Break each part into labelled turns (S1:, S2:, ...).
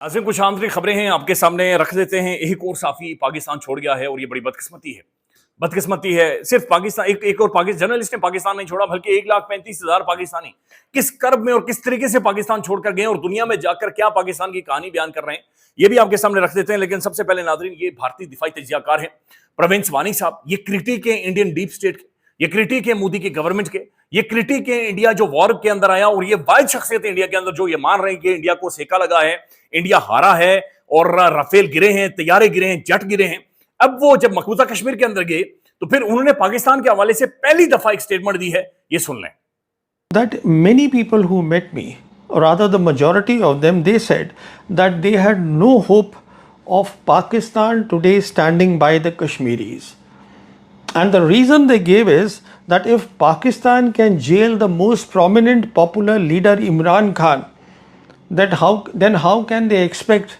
S1: नाज़रीन, कुछ आंतरिक खबरें हैं आपके सामने रख देते हैं। एक और साफी पाकिस्तान छोड़ गया है और ये बड़ी बदकिस्मती है। सिर्फ पाकिस्तान एक और पाकिस्तान जर्नलिस्ट ने पाकिस्तान नहीं छोड़ा, बल्कि 1,35,000 पाकिस्तानी किस कर्ब में और किस तरीके से पाकिस्तान छोड़कर गए और दुनिया में जाकर क्या पाकिस्तान की कहानी बयान कर रहे हैं, ये भी आपके सामने रख देते हैं। लेकिन सबसे पहले नाज़रीन, ये भारतीय दिफाई तजियाकार हैं प्रवीण वानी साहब। ये क्रिटिक है इंडियन डीप स्टेट के, ये क्रिटिक है मोदी की गवर्नमेंट के, ये क्रिटिक है इंडिया जो वॉर के अंदर आया, और ये वाहिद शख्सियत है इंडिया के अंदर जो ये मान रहे हैं कि इंडिया को सेका लगा है, इंडिया हारा है और राफेल गिरे हैं, तैयारे गिरे हैं, जेट गिरे हैं। अब वो जब मकबूजा कश्मीर के अंदर गए तो फिर उन्होंने पाकिस्तान के हवाले से पहली दफा एक स्टेटमेंट दी है, ये सुन लें।
S2: That many people who met me, or rather the majority of them, they said that they had no hope of Pakistan today standing by the Kashmiris. And the reason they gave is that if Pakistan can jail the most prominent popular leader Imran Khan, then how can they expect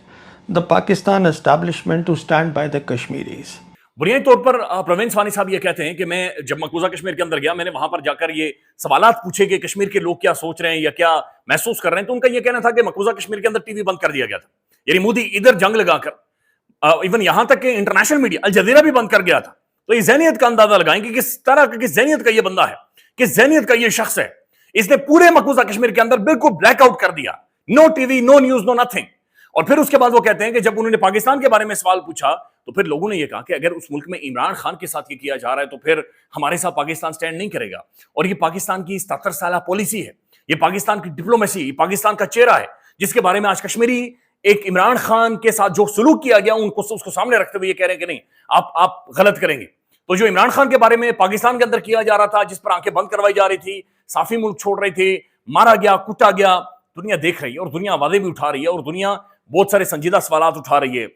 S2: the Pakistan establishment to stand by the Kashmiris?
S1: बुनियादी तौर पर प्रवीण वानी साहब ये कहते हैं कि मैं जब मकबूजा कश्मीर के अंदर गया, मैंने वहां पर जाकर ये सवालात पूछे कि कश्मीर के लोग क्या सोच रहे हैं या क्या महसूस कर रहे हैं, तो उनका ये कहना था कि मकबूजा कश्मीर के अंदर टीवी बंद कर दिया गया था। यानी मोदी इधर जंग लगाकर इवन यहां तक कि इंटरनेशनल मीडिया अल जजीरा भी बंद कर गया था। तो ये ज़हनियत का अंदाजा लगाएं कि किस तरह की ज़हनियत का ये बंदा है, किस ज़हनियत का ये शख्स है। इसने पूरे मकबूजा कश्मीर के अंदर बिल्कुल ब्लैकआउट कर दिया, no TV, no news, no nothing. और फिर उसके बाद वो कहते हैं कि जब उन्होंने पाकिस्तान के बारे में सवाल पूछा तो फिर लोगों ने ये कहा कि अगर उस मुल्क में इमरान खान के साथ ये किया जा रहा है तो फिर हमारे साथ पाकिस्तान स्टैंड नहीं करेगा। और ये पाकिस्तान की 77 साल पॉलिसी है, ये पाकिस्तान की डिप्लोमेसी, पाकिस्तान का चेहरा है, जिसके बारे में आज कश्मीरी एक इमरान खान के साथ जो सलूक किया गया उसको सामने रखते हुए ये कह रहे हैं कि नहीं, आप गलत करेंगे। तो जो इमरान खान के बारे में पाकिस्तान के अंदर किया जा रहा था, जिस पर आंखें बंद करवाई जा रही थी, साफी मुल्क छोड़ रहे थे, मारा गया, कुटा गया, दुनिया देख रही है और दुनिया आवाजें भी उठा रही है और दुनिया बहुत सारे संजीदा सवालात उठा रही है।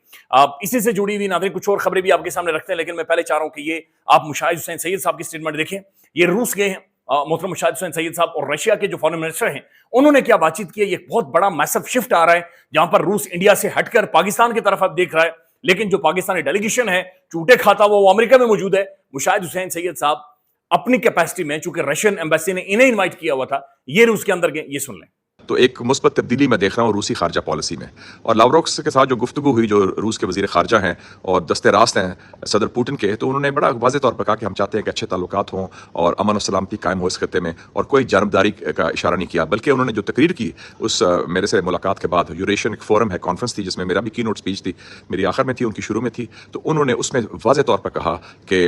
S1: इसी से जुड़ी हुई नाज़रीन कुछ और खबरें भी आपके सामने रखते हैं, लेकिन मैं पहले चाह रहा हूं कि ये आप मुशाहिद हुसैन सैयद साहब की स्टेटमेंट देखें। ये रूस गए हैं मोहतरम मुशाहिद हुसैन सैयद साहब, और रशिया के जो फॉरेन मिनिस्टर हैं उन्होंने क्या बातचीत की है। ये बहुत बड़ा मैसिव शिफ्ट आ रहा है जहां पर रूस इंडिया से हटकर पाकिस्तान की तरफ अब देख रहा है, लेकिन जो पाकिस्तानी डेलीगेशन है चूटे खाता वो अमेरिका में मौजूद है। मुशाहिद हुसैन सैयद साहब अपनी कैपेसिटी में, चूंकि रशियन एम्बेसी ने इन्हें इन्वाइट किया हुआ था, ये रूस के अंदर गए, ये सुन लें।
S3: तो एक मुस्बत तब्दीली मैं देख रहा हूँ रूसी खारजा पॉलिसी में, और लावरोव के साथ जो गुफ्तगू हुई, जो रूस के वज़ीर खारजा हैं और दस्ते रास्त हैं सदर पुतिन के, तो उन्होंने बड़ा वाज़ेह तौर पर कहा कि हम चाहते हैं कि अच्छे ताल्लुकात हों और अमन और सलामती कायम हो इस खत्ते में, और कोई जानबदारी का इशारा नहीं किया। बल्कि उन्होंने जो तकरीर की उस मेरे से मुलाकात के बाद, यूरेशियन फोरम है, कॉन्फ्रेंस थी जिसमें मेरा भी की नोट स्पीच थी, मेरी आखिर में थी, उनकी शुरू में थी, तो उन्होंने उसमें वाज़ेह तौर पर कहा कि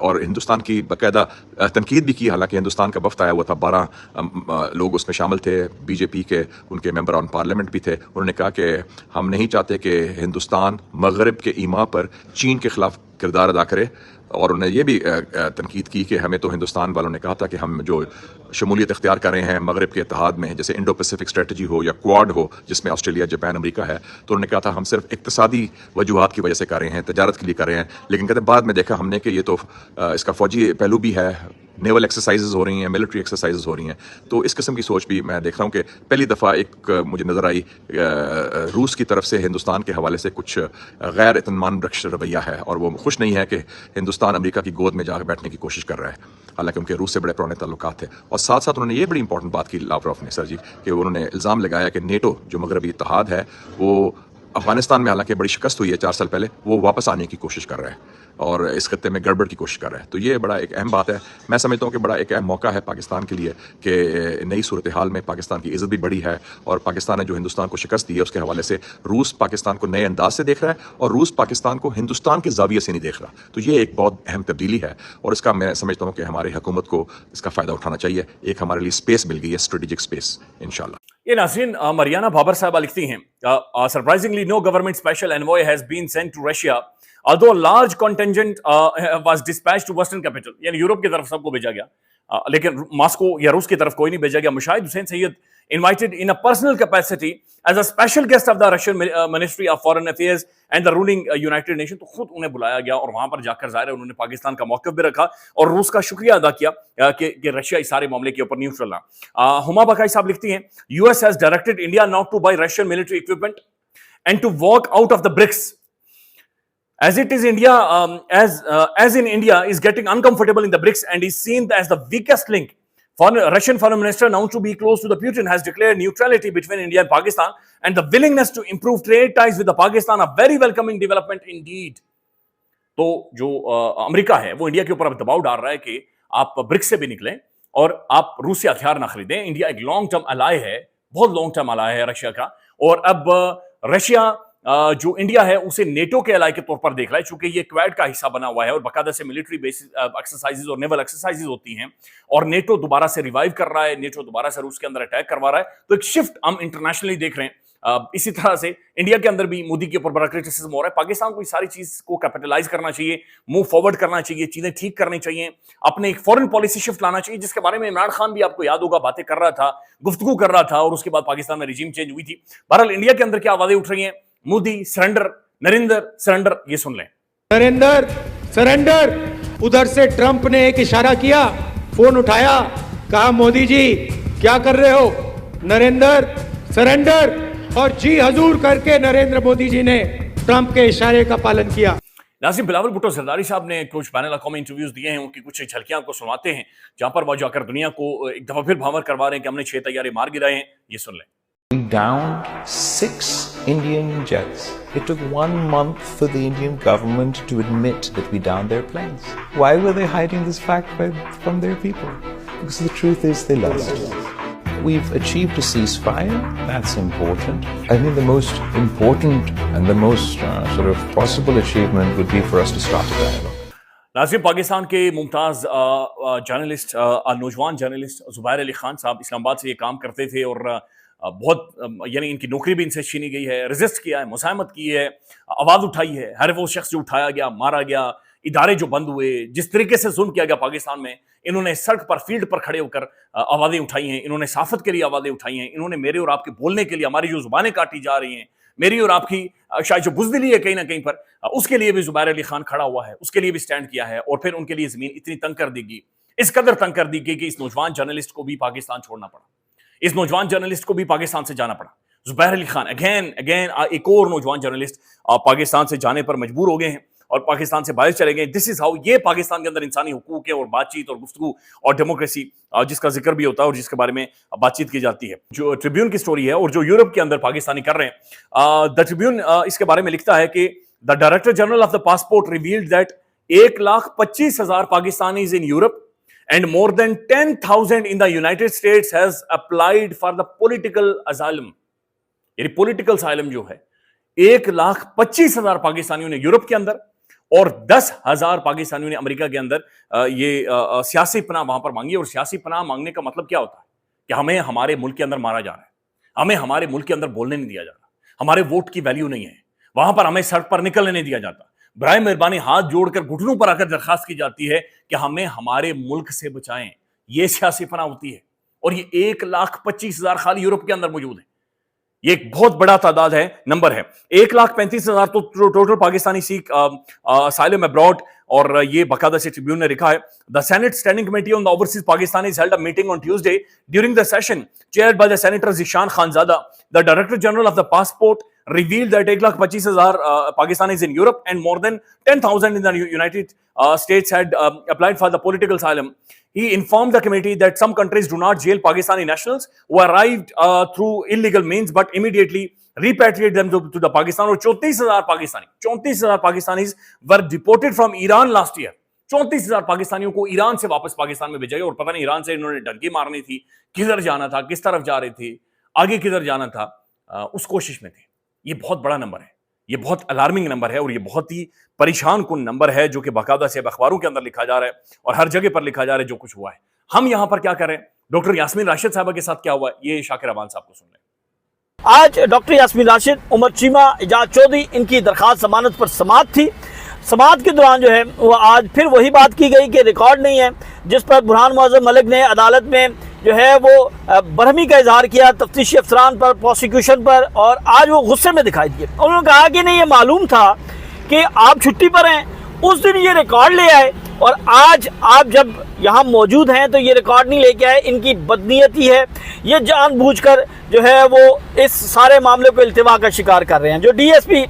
S3: और हिंदुस्तान की बाकायदा तनकीद भी की। हालांकि हिंदुस्तान का वफ्द आया हुआ था, 12 लोग उसमें शामिल थे, बीजेपी के उनके मेंबर ऑन पार्लियामेंट भी थे। उन्होंने कहा कि हम नहीं चाहते कि हिंदुस्तान मगरब के ईमा पर चीन के खिलाफ किरदार अदा करे, और उन्होंने ये भी तनकीद की कि हमें तो हिंदुस्तान वालों ने कहा था कि हम जो शमूलियत इख्तियार कर रहे हैं मगरब के इत्तेहाद में, जैसे इंडो पैसिफिक स्ट्रेटजी हो या क्वाड हो जिसमें ऑस्ट्रेलिया, जापान, अमेरिका है, तो उन्होंने कहा था हम सिर्फ इक्तिसादी वजूहात की वजह से कर रहे हैं, तजारत के लिए कर रहे हैं। लेकिन कहते बाद में देखा हमने कि ये तो इसका फौजी पहलू भी है, नेवल एक्सरसाइजेज हो रही हैं, मिलिट्री एक्सरसाइजेज हो रही हैं। तो इस किस्म की सोच भी मैं देख रहा हूँ कि पहली दफ़ा एक मुझे नज़र आई रूस की तरफ से हिंदुस्तान के हवाले से कुछ गैर इत्मीनान बख्श रवैया है, और वो खुश नहीं है कि हिंदुस्तान अमेरिका की गोद में जाकर बैठने की कोशिश कर रहा है, हालांकि उनके रूस से बड़े पुराने ताल्लुकात थे। और साथ साथ उन्होंने ये बड़ी इंपॉर्टेंट बात की लावरोव ने, सर जी, कि उन्होंने इल्ज़ाम लगाया कि नेटो जो मगरबी इत्तेहाद है वो अफगानिस्तान में हालांकि बड़ी शिकस्त हुई है 4 साल पहले, वो वापस आने की कोशिश कर रहा है और इस खत्ते में गड़बड़ की कोशिश कर रहा है। तो ये बड़ा एक अहम बात है। मैं समझता हूँ कि बड़ा एक अहम मौका है पाकिस्तान के लिए कि नई सूरत हाल में पाकिस्तान की इज़्ज़त भी बढ़ी है, और पाकिस्तान ने जो हिंदुस्तान को शिकस्त दी है उसके हवाले से रूस पाकिस्तान को नए अंदाज से देख रहा है, और रूस पाकिस्तान को हिंदुस्तान के ज़ाविये से नहीं देख रहा। तो ये एक बहुत अहम तब्दीली है, और इसका मैं समझता हूँ कि हमारी हुकूमत को इसका फ़ायदा उठाना चाहिए। एक हमारे लिए स्पेस मिल गई है, स्ट्रेटेजिक स्पेस, इंशाल्लाह।
S1: ये नाज़रीन मरियाना बाबर साहबा लिखती हैं, surprisingly no government special envoy has been sent to Russia although a large contingent was dispatched to western capital, यानी यूरोप की तरफ सबको भेजा गया, लेकिन मॉस्को या रूस की तरफ कोई नहीं भेजा गया। Mushahid Hussain Syed invited in a personal capacity as a special guest of the Russian Ministry of Foreign Affairs and the ruling United Nations, तो खुद उन्हें बुलाया गया और वहां पर जाकर जाहिर है उन्होंने पाकिस्तान का मौक़िफ़ भी रखा और रूस का शुक्रिया अदा किया कि रशिया इस सारे मामले के ऊपर न्यूट्रल रहा। हुमा बकाई साहब लिखती हैं, US has directed India not to buy Russian military equipment and to walk out of the BRICS. As it is India, as in India is getting uncomfortable in the BRICS and is seen as the weakest link Russian foreign minister, known to be close to the Putin, has declared neutrality between India and Pakistan and the willingness to improve trade ties with the Pakistan, a very welcoming development indeed. तो जो America है वो India के ऊपर अब दबाव डाल रहा है कि आप ब्रिक्स से भी निकलें और आप रूस से हथियार ना खरीदें। इंडिया एक लॉन्ग टर्म अलाय है, बहुत लॉन्ग टर्म अलाय है रशिया का, और अब रशिया जो इंडिया है उसे नेटो के अलाय के तौर पर देख रहा है, चूंकि ये क्वाड का हिस्सा बना हुआ है और बाकायदा से मिलिट्री बेसिस एक्सरसाइजेज और नेवल एक्सरसाइजेज होती हैं, और नेटो दोबारा से रिवाइव कर रहा है, नेटो दोबारा से रूस के अंदर अटैक करवा रहा है, तो एक शिफ्ट हम इंटरनेशनली देख रहे हैं। इसी तरह से इंडिया के अंदर भी मोदी के ऊपर बड़ा क्रिटिसिज्म हो रहा है। पाकिस्तान को इस सारी चीज को कैपिटलाइज करना चाहिए, मूव फॉरवर्ड करना चाहिए, चीजें ठीक करनी चाहिए, अपने एक फॉरेन पॉलिसी शिफ्ट लाना चाहिए, जिसके बारे में इमरान खान भी आपको याद होगा बातें कर रहा था, गुफ्तगू कर रहा था, और उसके बाद पाकिस्तान में रिजीम चेंज हुई थी। बहरहाल इंडिया के अंदर क्या आवाजें उठ रही हैं, मोदी सरेंडर, नरेंद्र सरेंडर, ये सुन लें।
S4: नरेंद्र सरेंडर, उधर से ट्रंप ने एक इशारा किया, फोन उठाया, कहा मोदी जी क्या कर रहे हो, नरेंद्र सरेंडर, और जी हजूर करके नरेंद्र मोदी जी ने ट्रंप के इशारे का पालन किया।
S1: नाज़िम, बिलावल भुट्टो ज़रदारी साहब ने कुछ पैनल कॉम इंटरव्यूज दिए हैं, उनकी कुछ झलकियां आपको सुनाते हैं, जहां पर वो जाकर दुनिया को एक दफा फिर भावर करवा रहे हैं कि हमने 6 तैयारे मार गिराए हैं। ये सुन लें।
S5: Down 6 Indian jets. It took 1 month for the Indian government to admit that we downed their planes. Why were they hiding this fact from their people? Because the truth is they lost. We've achieved a ceasefire. That's important. I think the most important and the most sort of possible achievement would be for us to start a dialogue.
S1: Nazim, Pakistan के Mumtaz journalist, नौजवान journalist Zubair Ali Khan साहब इस्लामाबाद से ये काम करते थे, और बहुत यानी इनकी नौकरी भी इनसे छीनी गई है, रेजिस्ट किया है, मुसाहमत की है, आवाज़ उठाई है। हर वो शख्स जो उठाया गया, मारा गया, इदारे जो बंद हुए, जिस तरीके से जुल्म किया गया पाकिस्तान में, इन्होंने सड़क पर फील्ड पर खड़े होकर आवाज़ें उठाई हैं, इन्होंने साफत के लिए आवाज़ें उठाई हैं, इन्होंने मेरे और आपके बोलने के लिए, हमारी जो जुबानें काटी जा रही हैं, मेरी और आपकी शायद जो बुज़दिली है कहीं ना कहीं पर, उसके लिए भी ज़ुबैर अली खान खड़ा हुआ है, उसके लिए भी स्टैंड किया है, और फिर उनके लिए ज़मीन इतनी तंग कर दी गई, इस कदर तंग कर दी गई कि इस नौजवान जर्नलिस्ट को भी पाकिस्तान छोड़ना पड़ा, इस नौजवान जर्नलिस्ट को भी पाकिस्तान से जाना पड़ा। ज़ुबैर अली खान अगेन एक और नौजवान जर्नलिस्ट पाकिस्तान से जाने पर मजबूर हो गए हैं और पाकिस्तान से बाहर चले गए। दिस इज हाउ, ये पाकिस्तान के अंदर इंसानी हुकूक है और बातचीत और गुफ्तगू और डेमोक्रेसी जिसका जिक्र भी होता है और जिसके बारे में बातचीत की जाती है। जो ट्रिब्यून की स्टोरी है और जो यूरोप के अंदर पाकिस्तानी कर रहे हैं, द ट्रिब्यून इसके बारे में लिखता है कि the director general of the passport revealed that 1,25,000 Pakistanis in Europe and more than 10,000 in the United States has applied for the political asylum. यानी political asylum जो है 1,25,000 पाकिस्तानियों ने यूरोप के अंदर और 10,000 पाकिस्तानियों ने अमेरिका के अंदर ये सियासी पनाह वहां पर मांगी। और सियासी पनाह मांगने का मतलब क्या होता है कि हमें हमारे मुल्क के अंदर मारा जा रहा है, हमें हमारे मुल्क के अंदर बोलने नहीं दिया जा रहा, हमारे वोट की वैल्यू नहीं है, वहां पर हमें सड़क पर निकलने नहीं दिया जाता। बराए मेहरबानी हाथ जोड़कर घुटनों पर आकर दरखास्त की जाती है कि हमें हमारे मुल्क से बचाएं। ये सियासी पनाह होती है और ये 1,25,000 खाली यूरोप के अंदर मौजूद है। ये एक बहुत बड़ा तादाद है, नंबर है। 1,35,000 तो टोटल पाकिस्तानी सीख असाइलम अब्रॉड। और ये बाकायदा से ट्रिब्यून ने लिखा है, the senate standing committee on the overseas Pakistanis held a meeting on Tuesday during the session chaired by the senator Zeeshan Khanzada. The director general of the passport revealed that 1,25,000 Pakistanis in Europe and more than 10,000 in the United States had applied for the political asylum. He informed the committee that some countries do not jail Pakistani nationals who arrived through illegal means, but immediately repatriate them to the Pakistan. और 34,000 Pakistanis were deported from Iran last year. 34,000 पाकिस्तानियों को Iran से वापस पाकिस्तान में भेजा गया और पता नहीं ईरान से इन्होंने डंकी मारनी थी, किधर जाना था, किस तरफ जा रहे थे, आगे किधर जाना था, उस कोशिश में थे। ये बहुत बड़ा नंबर है, ये बहुत अलार्मिंग नंबर है और ये बहुत ही परेशान कुन नंबर है जो कि बाकायदा से अखबारों के अंदर लिखा जा रहा है और हर जगह पर लिखा जा रहा है जो कुछ हुआ है। हम यहां पर क्या करें, डॉक्टर यास्मीन राशिद साहबा के साथ क्या हुआ है, ये शाकिर अवान साहब को सुन लें।
S6: आज डॉक्टर यास्मीन राशिद, उमर चीमा, एजाज चौधरी, इनकी दरखास्त जमानत पर समाअत थी। समाअत के दौरान जो है वो आज फिर वही बात की गई कि रिकॉर्ड नहीं है, जिस पर बुरहान मुअज़्ज़म मलिक ने अदालत में जो है वो बरहमी का इजहार किया तफ्तीशी अफसरान पर, प्रोसिक्यूशन पर, और आज वो गुस्से में दिखाई दिए। उन्होंने कहा कि नहीं, ये मालूम था कि आप छुट्टी पर हैं, उस दिन ये रिकॉर्ड ले आए और आज आप जब यहाँ मौजूद हैं तो ये रिकॉर्ड नहीं लेके आए। इनकी बदनीयती है, ये जानबूझकर जो है वो इस सारे मामले को इल्तिवा का शिकार कर रहे हैं। जो DSP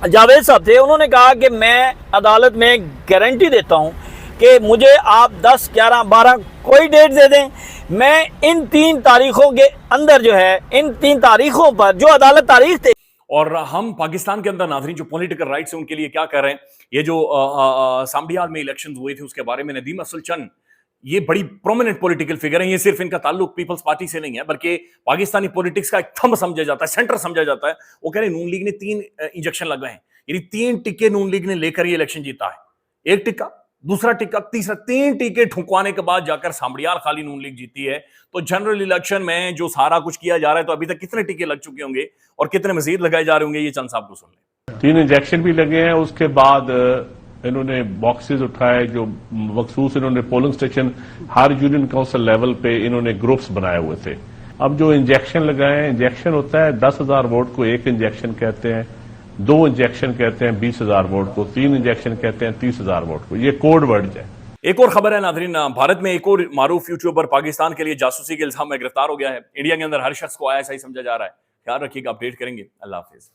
S6: जावेद साहब थे, उन्होंने कहा कि मैं अदालत में गारंटी देता हूँ کہ مجھے آپ 10, 11, 12 کوئی ڈیٹ دے دیں, میں ان 3 تاریخوں کے اندر جو ہے, ان 3 تاریخوں پر جو عدالت تاریخ تھے.
S1: اور ہم پاکستان کے اندر ناظرین جو پولیٹیکل رائٹس ہیں ان کے لیے کیا کر رہے ہیں, یہ جو سامڈیال میں الیکشنز ہوئے تھے اس کے بارے میں ندیم افضل چند یہ بڑی پرومیننٹ پولیٹیکل فگر ہیں. یہ صرف ان کا تعلق پیپلز پارٹی سے نہیں ہے بلکہ پاکستانی پولیٹکس کا ایک تھمب سمجھا جاتا ہے, سینٹر سمجھا جاتا ہے. وہ کہہ رہے ہیں نون لیگ نے 3 انجیکشن لگائے ہیں, یعنی 3 ٹکے نون لیگ نے لے کر یہ الیکشن جیتا ہے. 1 ٹکا, دوسرا ٹکا, تیسرا, 3 ٹکے ٹھکوانے کے بعد جا کر سامڈیال خالی نون لیگ جیتی ہے. تو جنرل الیکشن میں جو سارا کچھ کیا جا رہا ہے تو ابھی تک کتنے ٹکے لگ چکے ہوں گے اور کتنے مزید لگائے جا رہے ہوں گے, یہ چند صاحب کو سن لیں.
S7: 3 انجیکشن بھی لگے ہیں. اس کے بعد انہوں نے باکسز اٹھائے, جو مخصوص انہوں نے پولنگ سٹیشن ہر یونین کونسل لیول پہ انہوں نے گروپس بنائے ہوئے تھے. اب جو انجیکشن لگائے ہیں, انجیکشن ہوتا ہے 10,000 ووٹ کو 1 انجیکشن کہتے ہیں, 2 انجیکشن کہتے ہیں 20,000 ووٹ کو, 3 انجیکشن کہتے ہیں 30,000 ووٹ کو. یہ کوڈ ورڈ ہے.
S1: ایک اور خبر ہے ناظرین, بھارت میں ایک اور معروف یوٹیوبر پاکستان کے لیے جاسوسی کے الزام میں گرفتار ہو گیا ہے. انڈیا کے اندر ہر شخص کو آیا ایسا ہی سمجھا جا رہا ہے. خیال رکھیے گا, اپڈیٹ کریں گے. اللہ حافظ.